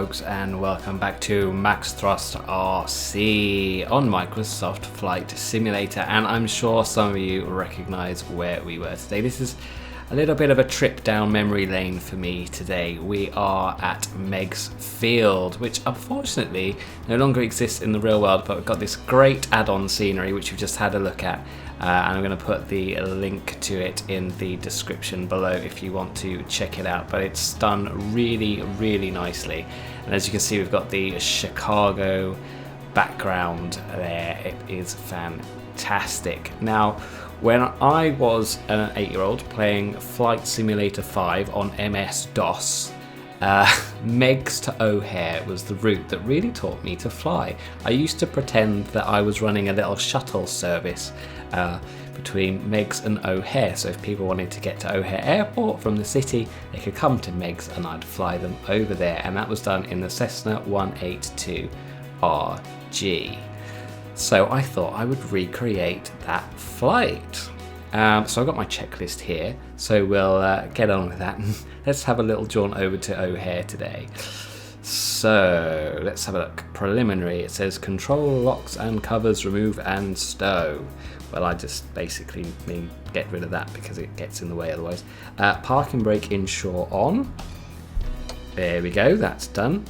folks, and welcome back to Max Thrust RC on Microsoft Flight Simulator. And I'm sure some of you recognize where we were today. This is a little bit of a trip down memory lane for me today. We are at Meigs Field, which unfortunately no longer exists in the real world, but we've got this great add-on scenery which we've just had a look at. And I'm going to put the link to it in the description below if you want to check it out. But it's done really, really nicely. And as you can see, we've got the Chicago background there. It is fantastic. Now, when I was an 8-year-old playing Flight Simulator 5 on MS-DOS, Meigs to O'Hare was the route that really taught me to fly. I used to pretend that I was running a little shuttle service between Meigs and O'Hare, so if people wanted to get to O'Hare Airport from the city, they could come to Meigs and I'd fly them over there, and that was done in the Cessna 182RG. So I thought I would recreate that flight. So I've got my checklist here, so we'll get on with that and let's have a little jaunt over to O'Hare today. So let's have a look. Preliminary, it says control locks and covers, remove and stow. Well, I just basically mean get rid of that because it gets in the way otherwise. Parking brake inshore on. There we go, that's done.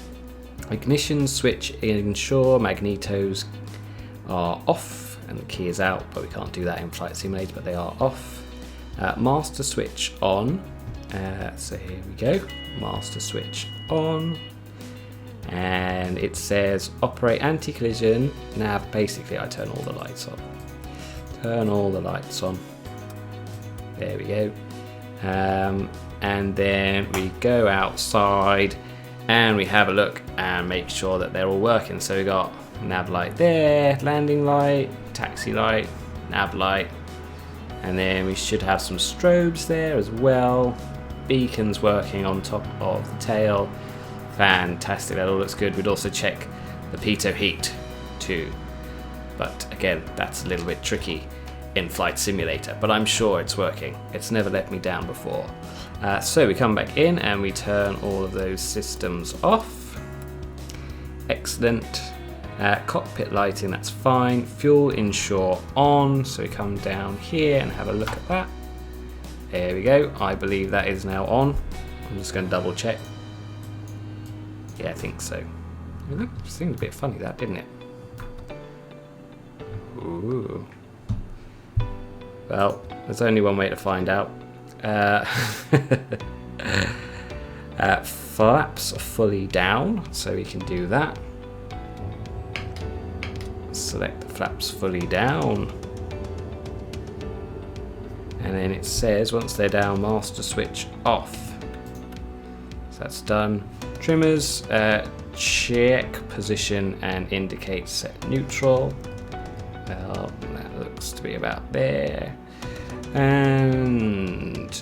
Ignition switch inshore, magnetos are off and the key is out, but we can't do that in Flight Simulator, but they are off. Master switch on. So here we go, master switch on. And it says operate anti-collision nav. Basically I turn all the lights on. Turn all the lights on. There we go. And then we go outside and we have a look and make sure that they're all working. So we got nav light there, landing light, taxi light, nav light, and then we should have some strobes there as well. Beacons working on top of the tail. Fantastic, that all looks good. We'd also check the pitot heat too, but again, that's a little bit tricky in Flight Simulator, but I'm sure it's working. It's never let me down before. So we come back in and we turn all of those systems off. Excellent. Cockpit lighting, that's fine. Fuel inshore on, so we come down here and have a look at that. There we go, I believe that is now on. I'm just going to double check. Yeah, I think so. It seemed a bit funny that, didn't it? Ooh. Well, there's only one way to find out. Flaps fully down, so we can do that. Select the flaps fully down. And then it says once they're down, master switch off. So that's done. Trimmers, check position and indicate set neutral. Well, that looks to be about there. And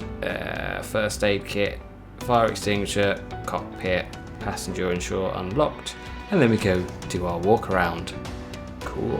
first aid kit, fire extinguisher, cockpit, passenger inshore unlocked. And then we go do our walk around. Cool.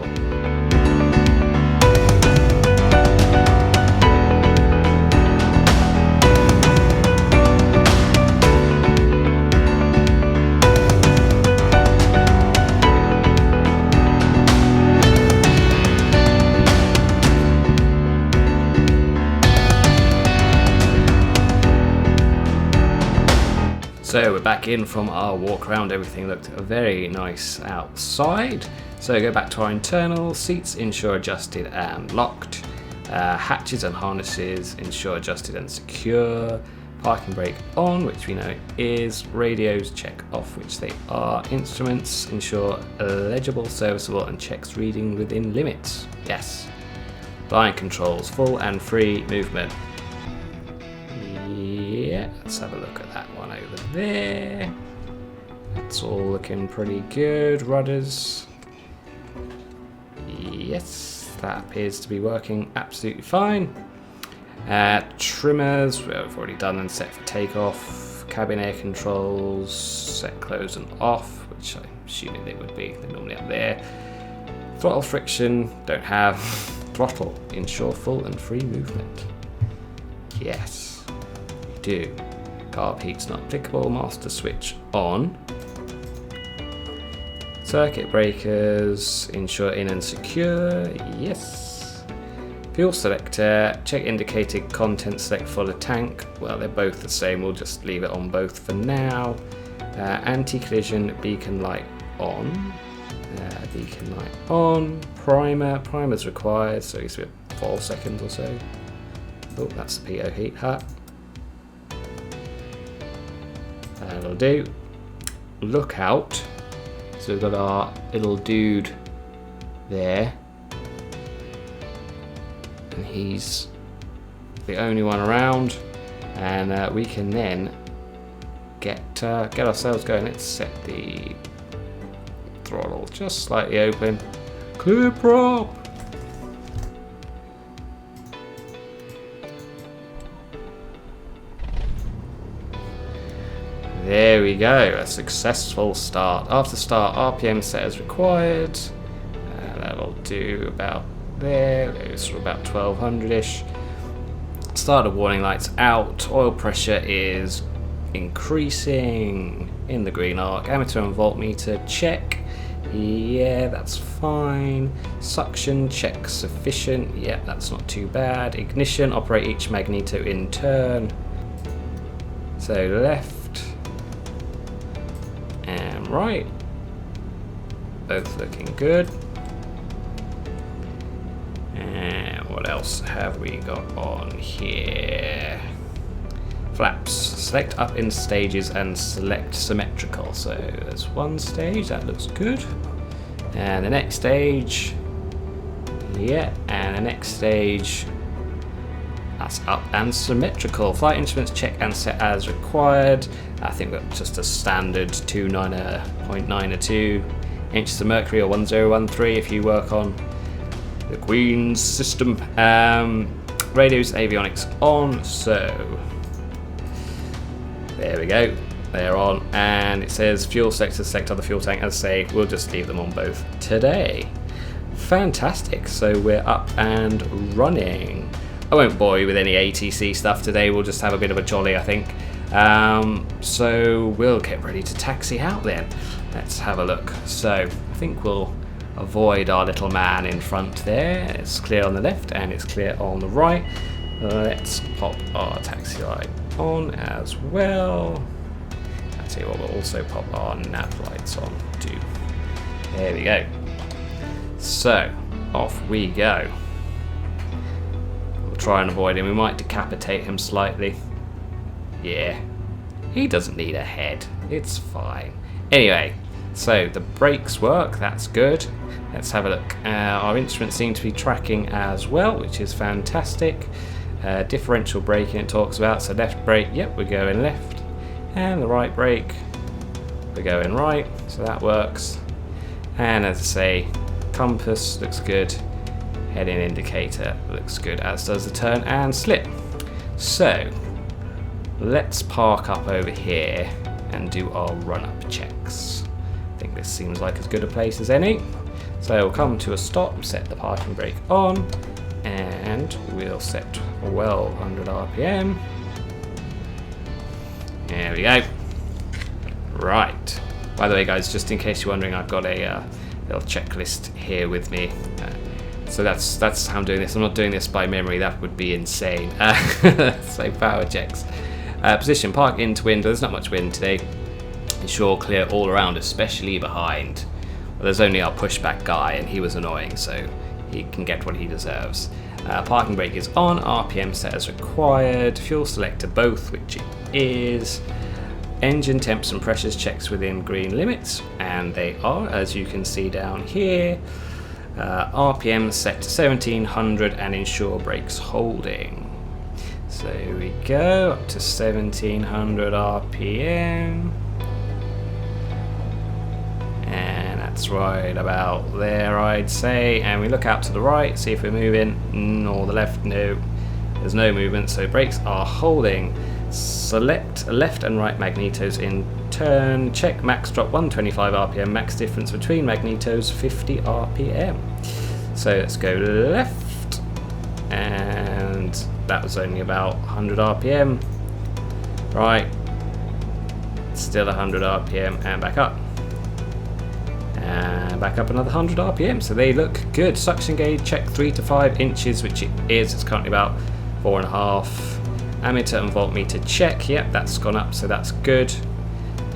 So we're back in from our walk around. Everything looked very nice outside. So go back to our internal. Seats inshore adjusted and locked. Hatches and harnesses inshore adjusted and secure. Parking brake on, which we know it is. Radios check off, which they are. Instruments ensure legible, serviceable and checks reading within limits. Yes. Line controls full and free movement. Yeah, let's have a look at that one over there. That's all looking pretty good. Rudders. Yes, that appears to be working absolutely fine. Trimmers, we've already done and set for takeoff. Cabin air controls, set close and off, which I'm assuming they would be. They're normally up there. Throttle friction, don't have. Throttle, ensure full and free movement. Yes, we do. Carb heat's not applicable. Master switch on. Circuit breakers, ensure in and secure, yes. Fuel selector, check indicated content, select full of tank. Well, they're both the same, we'll just leave it on both for now. Anti-collision beacon light on. Beacon light on. Primer's required, so it's about 4 seconds or so. Oh, that's the PO heat hat. That'll do. Lookout. So we've got our little dude there. And he's the only one around. And we can then get ourselves going. Let's set the throttle just slightly open. Clear prop. There we go, a successful start. After start, RPM set as required. That'll do about there, it's about 1200-ish. Starter warning lights out. Oil pressure is increasing in the green arc. Ammeter and voltmeter check. Yeah, that's fine. Suction check sufficient. Yeah, that's not too bad. Ignition, operate each magneto in turn. So left and right. Both looking good. And what else have we got on here? Flaps. Select up in stages and select symmetrical. So there's one stage, that looks good. And the next stage, yeah, and the next stage, that's up and symmetrical. Flight instruments check and set as required. I think that's just a standard 29.92 inches of mercury or 1013 if you work on the Queen's system. Radios, avionics on, so there we go, they're on, and it says fuel selector, select other fuel tank. As I say, we'll just leave them on both today. Fantastic, so we're up and running. I won't bore you with any ATC stuff today, we'll just have a bit of a jolly, I think. So we'll get ready to taxi out then. Let's have a look. So I think we'll avoid our little man in front there. It's clear on the left and it's clear on the right. Let's pop our taxi light on as well. I'll tell you what, we'll also pop our nav lights on too. There we go. So off we go. We'll try and avoid him. We might decapitate him slightly. Yeah, he doesn't need a head. It's fine. Anyway, so the brakes work. That's good. Let's have a look. Our instruments seem to be tracking as well, which is fantastic. Differential braking it talks about, so left brake, yep, we're going left, and the right brake, we're going right, so that works. And as I say, compass looks good, heading indicator looks good, as does the turn and slip. So let's park up over here and do our run-up checks. I think this seems like as good a place as any. So we'll come to a stop, set the parking brake on, and we'll set well 100 RPM. There we go. Right. By the way, guys, just in case you're wondering, I've got a little checklist here with me. So that's how I'm doing this. I'm not doing this by memory. That would be insane. So power checks. Position, park into wind. There's not much wind today. Ensure clear all around, especially behind. Well, there's only our pushback guy, and he was annoying, so he can get what he deserves. Parking brake is on, RPM set as required, fuel selector both, which it is. Engine temps and pressures checks within green limits, and they are, as you can see down here. RPM set to 1700 and ensure brakes holding. So here we go, up to 1700 RPM. And that's right about there, I'd say. And we look out to the right, see if we're moving, or the left, no. There's no movement, so brakes are holding. Select left and right magnetos in turn. Check max drop 125 RPM, max difference between magnetos 50 RPM. So let's go left, and that was only about 100 RPM. Right, still 100 RPM, and back up. and back up another 100 RPM. So they look good. Suction gauge check 3 to 5 inches, which it is. It's currently about 4.5. Ammeter and voltmeter check. Yep, that's gone up, so that's good.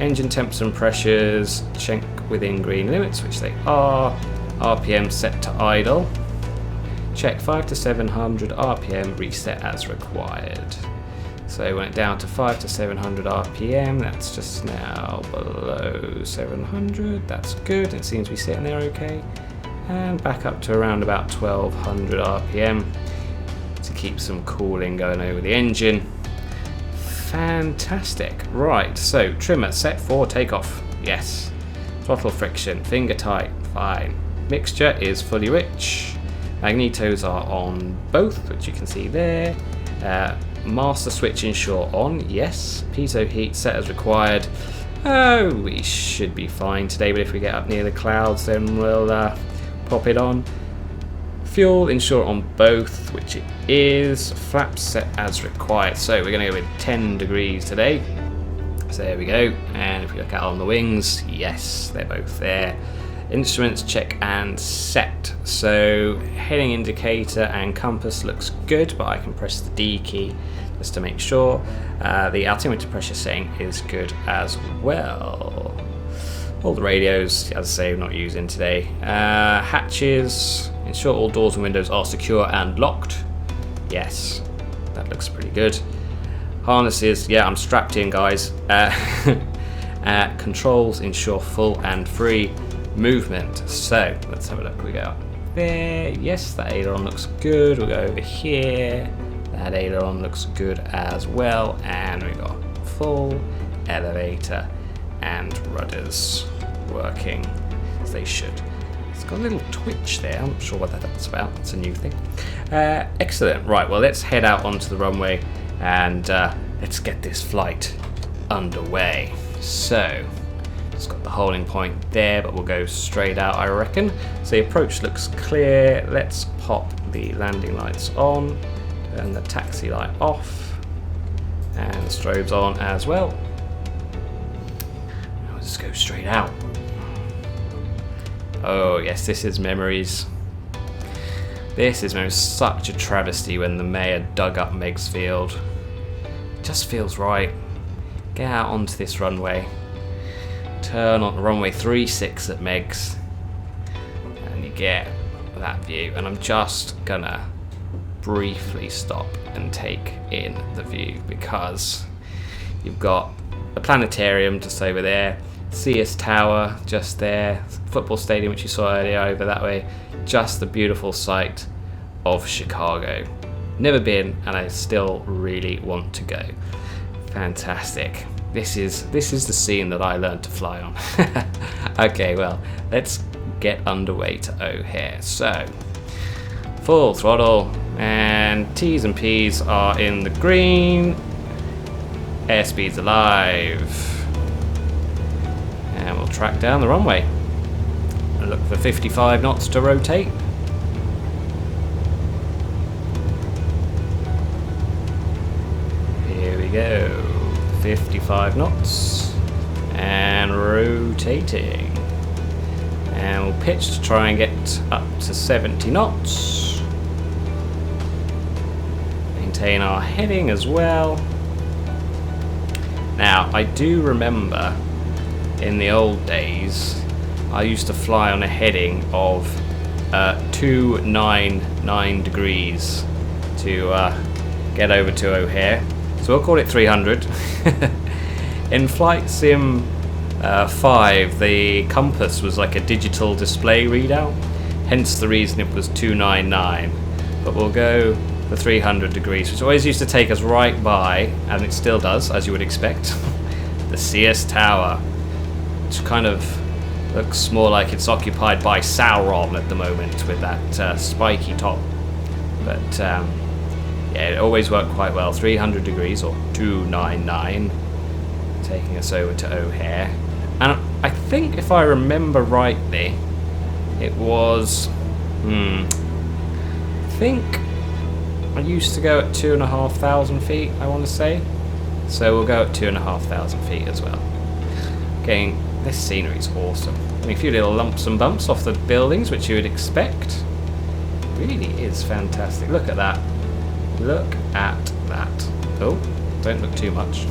Engine temps and pressures check within green limits, which they are. RPM set to idle. Check 5 to 700 RPM, reset as required. So we went down to 5 to 700 RPM. That's just now below 700. That's good. It seems to be sitting there okay. And back up to around about 1200 RPM to keep some cooling going over the engine. Fantastic. Right, so trimmer set for takeoff. Yes. Throttle friction, finger tight, fine. Mixture is fully rich. Magnetos are on both, which you can see there. Master switch ensure on, yes. Pitot heat set as required. Oh, we should be fine today, but if we get up near the clouds, then we'll pop it on. Fuel ensure on both, which it is. Flaps set as required. So we're going to go with 10 degrees today. So there we go. And if we look out on the wings, yes, they're both there. Instruments check and set. So heading indicator and compass looks good, but I can press the D key just to make sure. The altimeter pressure setting is good as well. All the radios, as I say, we're not using today. Hatches, ensure all doors and windows are secure and locked. Yes, that looks pretty good. Harnesses, yeah, I'm strapped in, guys. Controls, ensure full and free movement. So let's have a look. We go up there. Yes, that aileron looks good. We'll go over here. That aileron looks good as well. And we got full elevator and rudders working as they should. It's got a little twitch there. I'm not sure what that's about. It's a new thing. Excellent. Right, well, let's head out onto the runway and let's get this flight underway. So it's got the holding point there, but we'll go straight out, I reckon. So the approach looks clear. Let's pop the landing lights on and the taxi light off, and the strobes on as well. I'll just go straight out. Oh yes, this is memories. This is such a travesty when the mayor dug up Meigs Field. It just feels right. Get out onto this runway. Turn on runway 36 at Meigs, and you get that view. And I'm just gonna briefly stop and take in the view, because you've got a planetarium just over there, CS Tower just there, football stadium which you saw earlier over that way, just the beautiful sight of Chicago. Never been, and I still really want to go. Fantastic. This is the scene that I learned to fly on. Okay, well, let's get underway to O'Hare. So, full throttle, and T's and P's are in the green. Airspeed's alive. And we'll track down the runway. And look for 55 knots to rotate. Here we go. 55 knots. And rotating. And we'll pitch to try and get up to 70 knots. Maintain our heading as well. Now, I do remember in the old days, I used to fly on a heading of 299 degrees to get over to O'Hare. So we'll call it 300. In Flight Sim 5, the compass was like a digital display readout, hence the reason it was 299. But we'll go for 300 degrees, which always used to take us right by, and it still does, as you would expect, the CS Tower, which kind of looks more like it's occupied by Sauron at the moment with that spiky top. But yeah, it always worked quite well. 300 degrees, or 299, taking us over to O'Hare. And I think, if I remember rightly, it was, I think I used to go at 2,500 feet, I want to say. So we'll go at 2,500 feet as well. Again, this scenery is awesome. Getting a few little lumps and bumps off the buildings, which you would expect. Really is fantastic. Look at that. Look at that. Oh, don't look too much.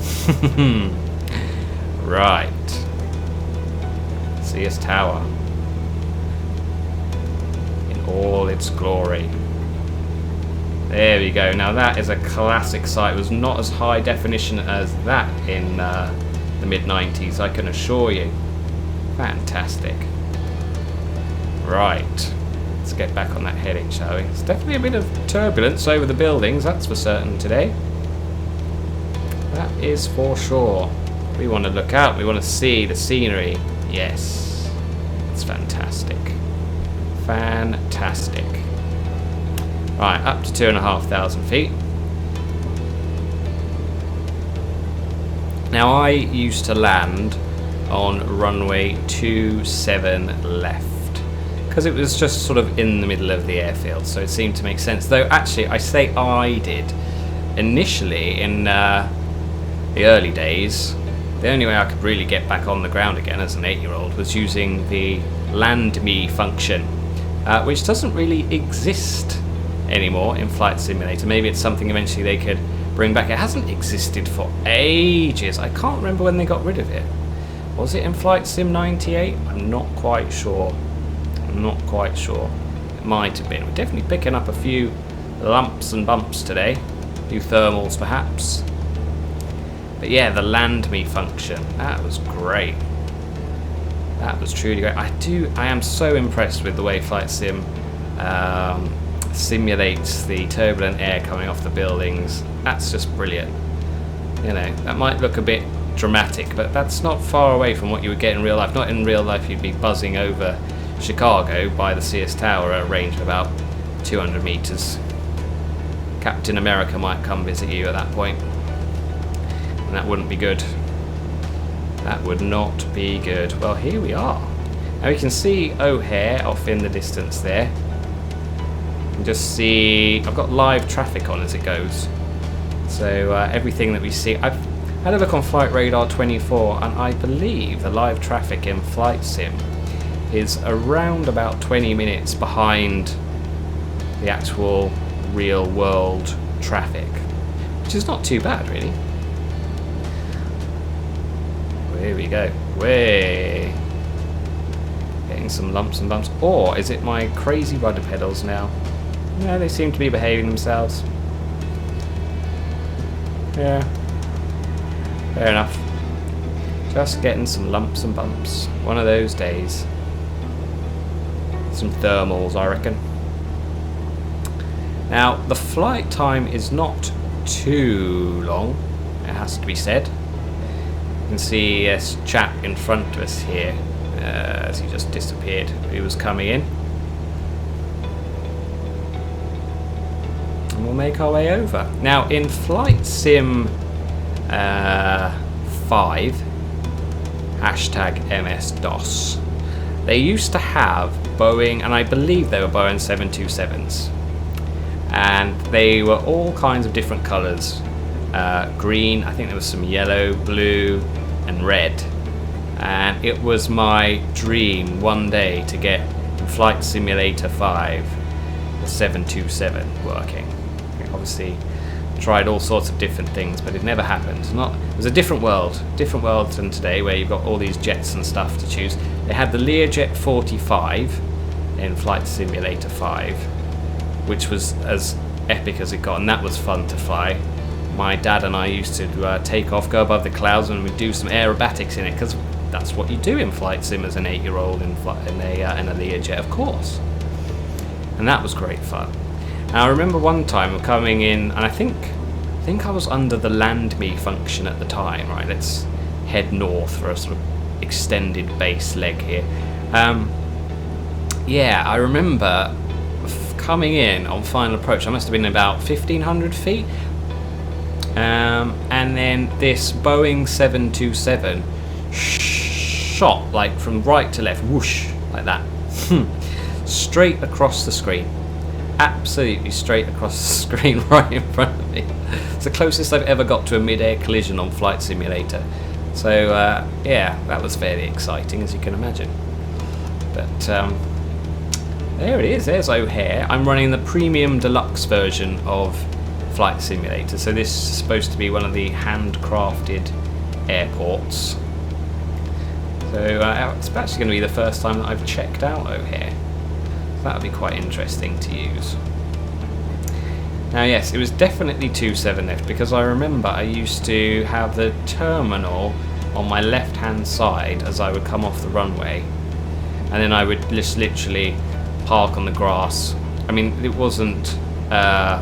Right. CS Tower. In all its glory. There we go. Now that is a classic site. It was not as high definition as that in the mid-90s, I can assure you. Fantastic. Right. Let's get back on that heading, shall we? It's definitely a bit of turbulence over the buildings, that's for certain today. That is for sure. We want to look out, we want to see the scenery. Yes. It's fantastic. Fantastic. Right, up to 2,500 feet. Now I used to land on runway 27 left because it was just sort of in the middle of the airfield, so it seemed to make sense. Though actually, I say I did. Initially, in the early days, the only way I could really get back on the ground again as an 8-year-old was using the land me function, which doesn't really exist anymore in Flight Simulator. Maybe it's something eventually they could bring back. It hasn't existed for ages. I can't remember when they got rid of it. Was it in Flight Sim 98? I'm not quite sure. I'm not quite sure. It might have been. We're definitely picking up a few lumps and bumps today. A few thermals perhaps. But yeah, the land me function. That was great. That was truly great. I am so impressed with the way Flight Sim simulates the turbulent air coming off the buildings. That's just brilliant. You know, that might look a bit dramatic, but that's not far away from what you would get in real life. Not in real life, you'd be buzzing over Chicago by the CS Tower at a range of about 200 meters. Captain America might come visit you at that point, and that wouldn't be good. That would not be good. Well, here we are. Now we can see O'Hare off in the distance there. Just see, I've got live traffic on as it goes, so everything that we see, I've had a look on Flight Radar 24, and I believe the live traffic in Flight Sim is around about 20 minutes behind the actual real world traffic, which is not too bad really. Here we go, way getting some lumps and bumps. Or is it my crazy rudder pedals now? No, they seem to be behaving themselves. Yeah, fair enough. Just getting some lumps and bumps. One of those days. Some thermals, I reckon. Now, the flight time is not too long, it has to be said. You can see this chap in front of us here, as he just disappeared. He was coming in. We'll make our way over. Now in Flight Sim 5 #MS-DOS, they used to have Boeing, and I believe they were Boeing 727s, and they were all kinds of different colours. Green, I think there was some yellow, blue and red, and it was my dream one day to get Flight Simulator 5 the 727 working. Obviously tried all sorts of different things, but it never happened. It was a different world than today, where you've got all these jets and stuff to choose. They had the Learjet 45 in Flight Simulator 5, which was as epic as it got, and that was fun to fly. My dad and I used to take off, go above the clouds, and we'd do some aerobatics in it, because that's what you do in Flight Sim as an 8-year-old in a Learjet, of course. And that was great fun. Now I remember one time coming in, and I think I was under the land me function at the time. Right, let's head north for a sort of extended base leg here. Yeah, I remember coming in on final approach. I must have been about 1,500 feet, and then this Boeing 727 shot like from right to left, whoosh, like that, straight across the screen. Absolutely straight across the screen right in front of me. It's the closest I've ever got to a mid-air collision on Flight Simulator. So yeah, that was fairly exciting, as you can imagine. But there it is, there's O'Hare. I'm running the premium deluxe version of Flight Simulator, so this is supposed to be one of the handcrafted airports. So it's actually going to be the first time that I've checked out O'Hare. So that'll be quite interesting to use. Now yes, it was definitely 27 left, because I remember I used to have the terminal on my left hand side as I would come off the runway, and then I would just literally park on the grass. I mean, it wasn't the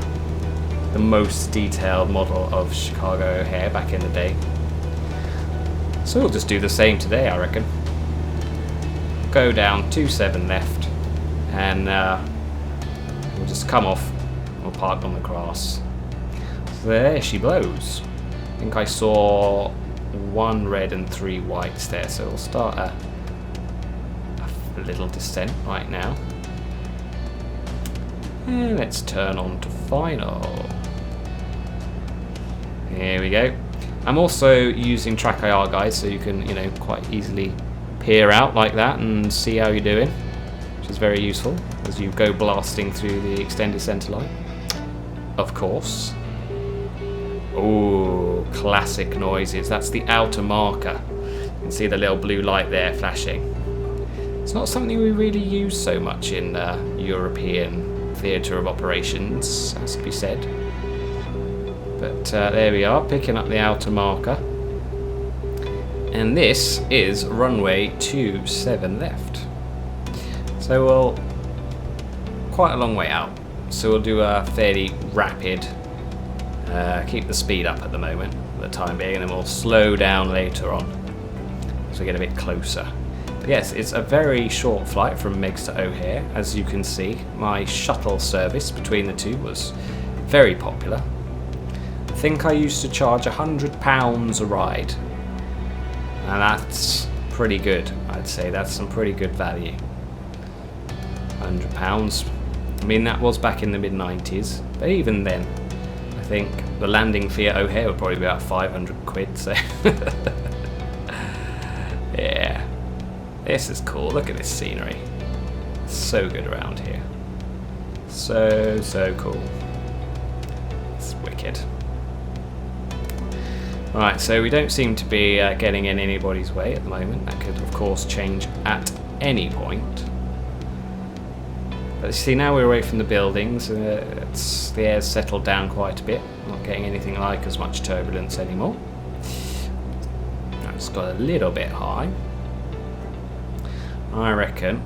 most detailed model of Chicago O'Hare back in the day. So we'll just do the same today, I reckon. Go down 27 left, and we'll just come off. We'll park on the grass. So there she blows. I think I saw 1 red and 3 whites there, so we'll start a little descent right now. And let's turn on to final. Here we go. I'm also using track IR, guys, so you can, quite easily peer out like that and see how you're doing, which is very useful as you go blasting through the extended centre line. Of course. Oh, classic noises. That's the outer marker. You can see the little blue light there flashing. It's not something we really use so much in European theatre of operations, has to be said. But there we are, picking up the outer marker. And this is runway 27 left. So we'll quite a long way out. So we'll do a fairly rapid, keep the speed up at the moment, for the time being, and then we'll slow down later on as we get a bit closer. But yes, it's a very short flight from Meigs to O'Hare. As you can see, my shuttle service between the two was very popular. I think I used to charge £100 a ride, and that's pretty good. I'd say that's some pretty good value. £100. I mean, that was back in the mid-90s, but even then, I think the landing fee at O'Hare would probably be about 500 quid, so yeah. This is cool. Look at this scenery. It's so good around here. So cool. It's wicked. Right, so we don't seem to be getting in anybody's way at the moment. That could, of course, change at any point. But you see, now we're away from the buildings. The air's settled down quite a bit. Not getting anything like as much turbulence anymore. It's got a little bit high. I reckon.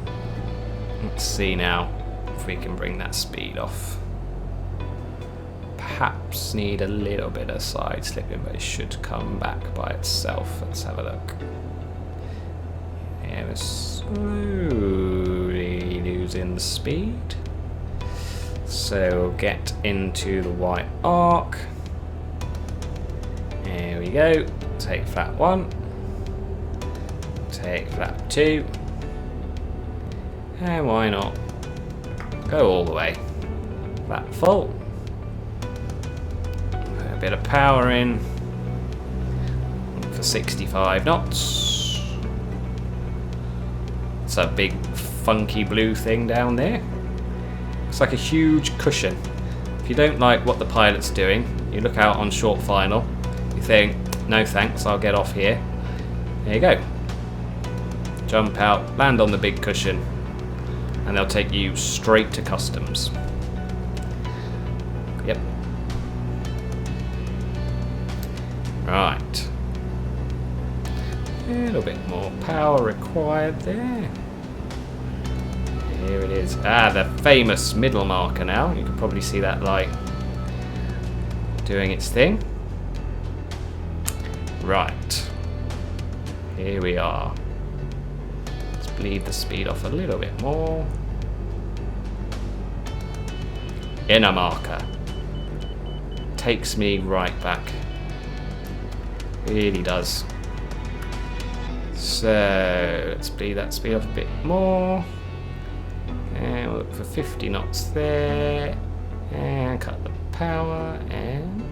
Let's see now if we can bring that speed off. Perhaps need a little bit of side slipping, but it should come back by itself. Let's have a look. Yeah, we're slowly losing the speed. So we'll get into the white arc. There we go. Take flap 1. Take flap 2. And why not go all the way. Flap full. Put a bit of power in for 65 knots. It's a big funky blue thing down there. It's like a huge cushion. If you don't like what the pilot's doing, you look out on short final, you think, no thanks, I'll get off here. There you go. Jump out, land on the big cushion, and they'll take you straight to customs. Yep. Right. A little bit more power required there. Here it is. Ah, the famous middle marker now. You can probably see that light doing its thing. Right. Here we are. Let's bleed the speed off a little bit more. Inner marker. Takes me right back. Really does. So let's bleed that speed off a bit more. And we'll look for 50 knots there. And cut the power, and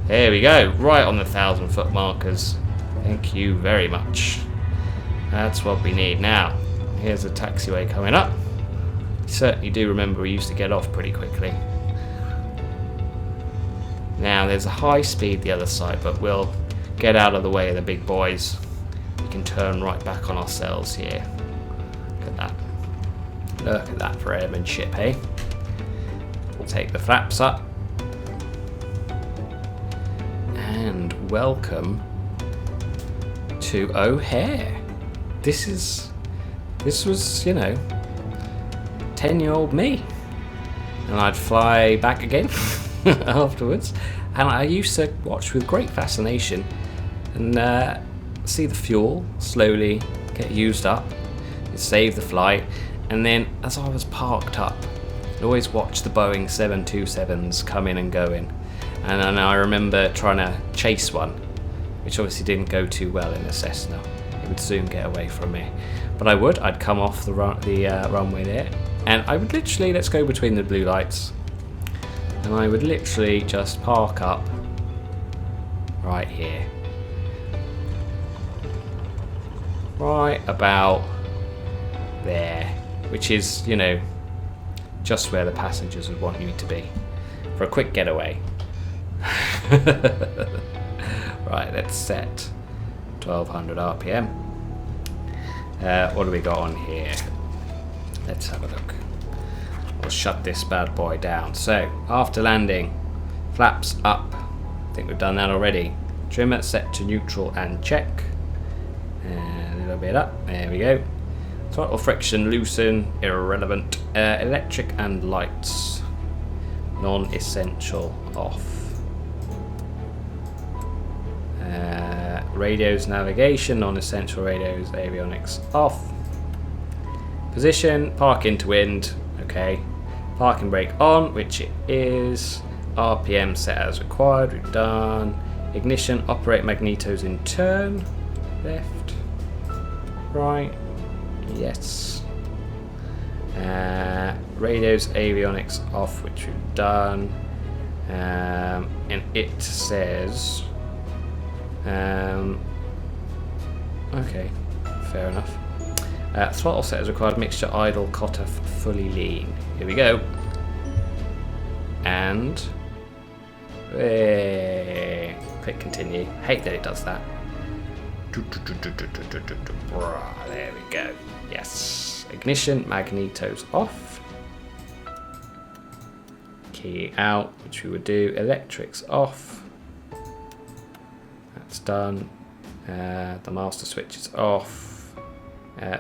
there we go. Right on the 1,000-foot markers. Thank you very much. That's what we need now. here's a taxiway coming up. You certainly do remember we used to get off pretty quickly. Now there's a high speed the other side, but we'll get out of the way of the big boys. We can turn right back on ourselves here. Look at that. Look at that for airmanship, eh? We'll take the flaps up. And welcome to O'Hare. This was, you know, 10-year-old me. And I'd fly back again afterwards. And I used to watch with great fascination and see the fuel slowly get used up, save the flight, and then as I was parked up, I'd always watch the Boeing 727s come in and go in. And I remember trying to chase one, which obviously didn't go too well in a Cessna. It would soon get away from me. But I'd come off the runway there, and I would literally, let's go between the blue lights, and I would literally just park up right here. Right about there, which is, you know, just where the passengers would want you to be for a quick getaway. Right, let's set 1200 RPM. What do we got on here? Let's have a look. We'll shut this bad boy down. So, after landing, flaps up. I think we've done that already. Trimmer set to neutral and check. And a little bit up. There we go. Throttle friction loosen, irrelevant. Electric and lights, non-essential, off. Radios navigation, non-essential radios, avionics off. Position, park into wind, okay. Parking brake on, which it is. RPM set as required, we've done. Ignition, operate magnetos in turn. Left, right, yes. Radios, avionics off, which we've done. And it says, okay, fair enough. Throttle set as required, mixture idle, cutoff fully lean. Here we go. And click continue. Hate that it does that. There we go. Yes. Ignition, magnetos off. Key out, which we would do. Electrics off. That's done. The master switch is off.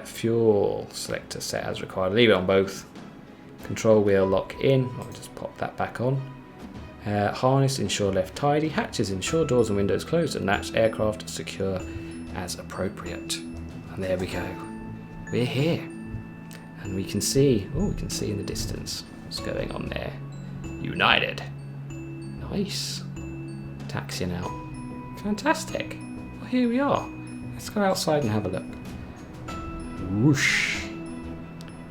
Fuel selector set as required. Leave it on both. Control wheel lock in. I'll just pop that back on. Harness ensure left tidy. Hatches ensure doors and windows closed and latch. Aircraft secure as appropriate. And there we go. We're here. And we can see, we can see in the distance what's going on there. United. Nice. Taxiing out. Fantastic. Well, here we are. Let's go outside and have a look. Whoosh.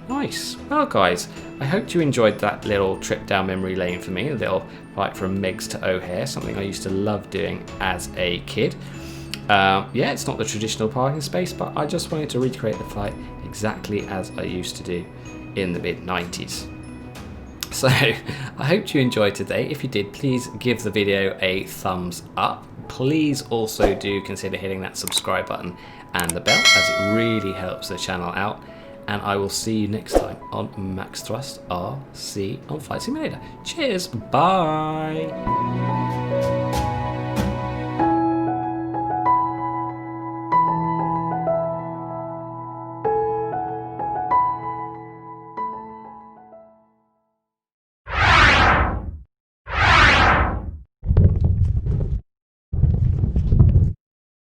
Nice. Well, guys, I hope you enjoyed that little trip down memory lane for me. A little flight from Meigs to O'Hare, something I used to love doing as a kid. Yeah, it's not the traditional parking space, but I just wanted to recreate the flight exactly as I used to do in the mid-90s. So, I hope you enjoyed today. If you did, please give the video a thumbs up. Please also do consider hitting that subscribe button and the bell, as it really helps the channel out. And I will see you next time on Max Thrust RC on Flight Simulator. Cheers, bye!